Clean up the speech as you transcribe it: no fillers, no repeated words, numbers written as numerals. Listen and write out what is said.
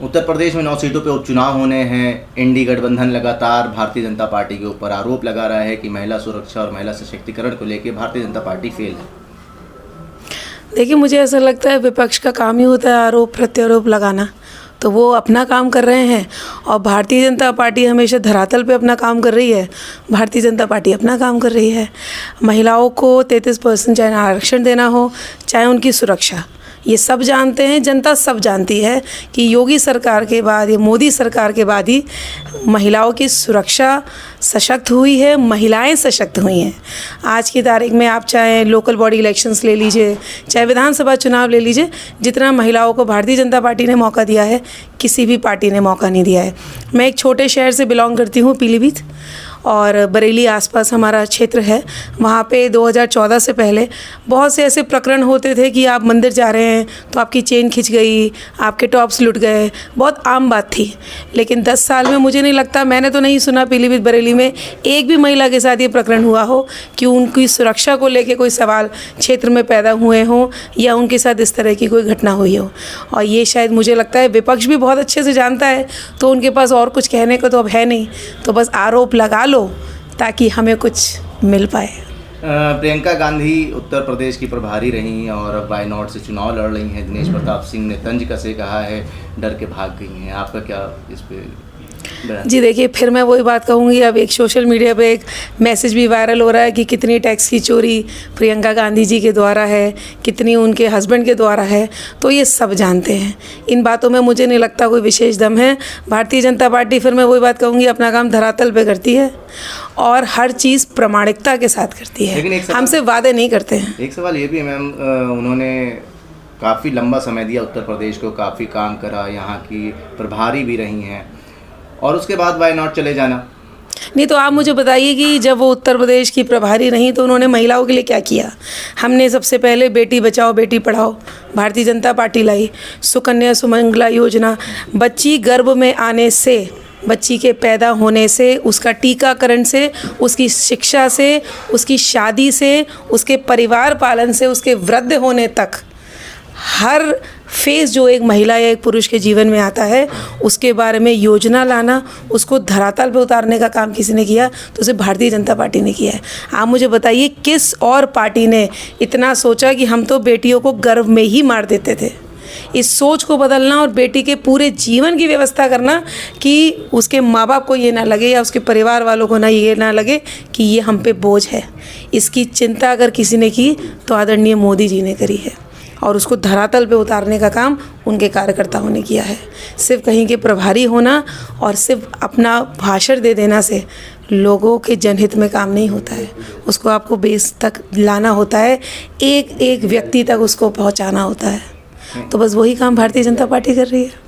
उत्तर प्रदेश में 9 सीटों पे उपचुनाव होने हैं। इंडी गठबंधन लगातार भारतीय जनता पार्टी के ऊपर आरोप लगा रहा है कि महिला सुरक्षा और महिला सशक्तिकरण को लेकर भारतीय जनता पार्टी फेल है। देखिए, मुझे ऐसा लगता है विपक्ष का काम ही होता है आरोप प्रत्यारोप लगाना, तो वो अपना काम कर रहे हैं और भारतीय जनता पार्टी हमेशा धरातल पे अपना काम कर रही है। भारतीय जनता पार्टी अपना काम कर रही है। महिलाओं को 33% चाहे आरक्षण देना हो, चाहे उनकी सुरक्षा, ये सब जानते हैं, जनता सब जानती है कि योगी सरकार के बाद, ये मोदी सरकार के बाद ही महिलाओं की सुरक्षा सशक्त हुई है, महिलाएं सशक्त हुई हैं। आज की तारीख में आप चाहे लोकल बॉडी इलेक्शंस ले लीजिए, चाहे विधानसभा चुनाव ले लीजिए, जितना महिलाओं को भारतीय जनता पार्टी ने मौका दिया है, किसी भी पार्टी ने मौका नहीं दिया है। मैं एक छोटे शहर से बिलोंग करती हूँ, पीलीभीत, और बरेली आसपास हमारा क्षेत्र है। वहाँ पे 2014 से पहले बहुत से ऐसे प्रकरण होते थे कि आप मंदिर जा रहे हैं तो आपकी चेन खिंच गई, आपके टॉप्स लुट गए, बहुत आम बात थी। लेकिन 10 साल में मुझे नहीं लगता, मैंने तो नहीं सुना पीलीभीत बरेली में एक भी महिला के साथ ये प्रकरण हुआ हो कि उनकी सुरक्षा को लेके कोई सवाल क्षेत्र में पैदा हुए हों या उनके साथ इस तरह की कोई घटना हुई हो। और ये शायद मुझे लगता है विपक्ष भी बहुत अच्छे से जानता है, तो उनके पास और कुछ कहने को तो अब है नहीं, तो बस आरोप लगा लो ताकि हमें कुछ मिल पाए। प्रियंका गांधी उत्तर प्रदेश की प्रभारी रहीं और अब वायनाड से चुनाव लड़ रही हैं। दिनेश प्रताप सिंह ने तंज कसे कहा है, डर के भाग गई हैं। आपका क्या इस पे? जी देखिए, फिर मैं वही बात कहूँगी, अब एक सोशल मीडिया पे एक मैसेज भी वायरल हो रहा है कि कितनी टैक्स की चोरी प्रियंका गांधी जी के द्वारा है, कितनी उनके हस्बैंड के द्वारा है, तो ये सब जानते हैं। इन बातों में मुझे नहीं लगता कोई विशेष दम है। भारतीय जनता पार्टी, फिर मैं वही बात कहूँगी, अपना काम धरातल पे करती है और हर चीज़ प्रामाणिकता के साथ करती है, हमसे वादे नहीं करते हैं। एक सवाल ये भी है मैम, उन्होंने काफ़ी लंबा समय दिया उत्तर प्रदेश को, काफ़ी काम करा, यहाँ की प्रभारी भी रही हैं, और उसके बाद वायनाड चले जाना। नहीं तो आप मुझे बताइए कि जब वो उत्तर प्रदेश की प्रभारी रहीं तो उन्होंने महिलाओं के लिए क्या किया? हमने सबसे पहले बेटी बचाओ बेटी पढ़ाओ भारतीय जनता पार्टी लाई, सुकन्या सुमंगला योजना, बच्ची गर्भ में आने से, बच्ची के पैदा होने से, उसका टीकाकरण से, उसकी शिक्षा से, उसकी शादी से, उसके परिवार पालन से, उसके वृद्ध होने तक हर फेज़ जो एक महिला या एक पुरुष के जीवन में आता है, उसके बारे में योजना लाना, उसको धरातल पे उतारने का काम किसी ने किया तो उसे भारतीय जनता पार्टी ने किया है। आप मुझे बताइए किस और पार्टी ने इतना सोचा कि हम तो बेटियों को गर्भ में ही मार देते थे? इस सोच को बदलना और बेटी के पूरे जीवन की व्यवस्था करना कि उसके माँ बाप को ये ना लगे या उसके परिवार वालों को ये ना लगे कि ये हम पे बोझ है, इसकी चिंता अगर किसी ने की तो आदरणीय मोदी जी ने करी है और उसको धरातल पे उतारने का काम उनके कार्यकर्ताओं ने किया है। सिर्फ कहीं के प्रभारी होना और सिर्फ अपना भाषण दे देना से लोगों के जनहित में काम नहीं होता है, उसको आपको बेस तक लाना होता है, एक एक व्यक्ति तक उसको पहुंचाना होता है। तो बस वही काम भारतीय जनता पार्टी कर रही है।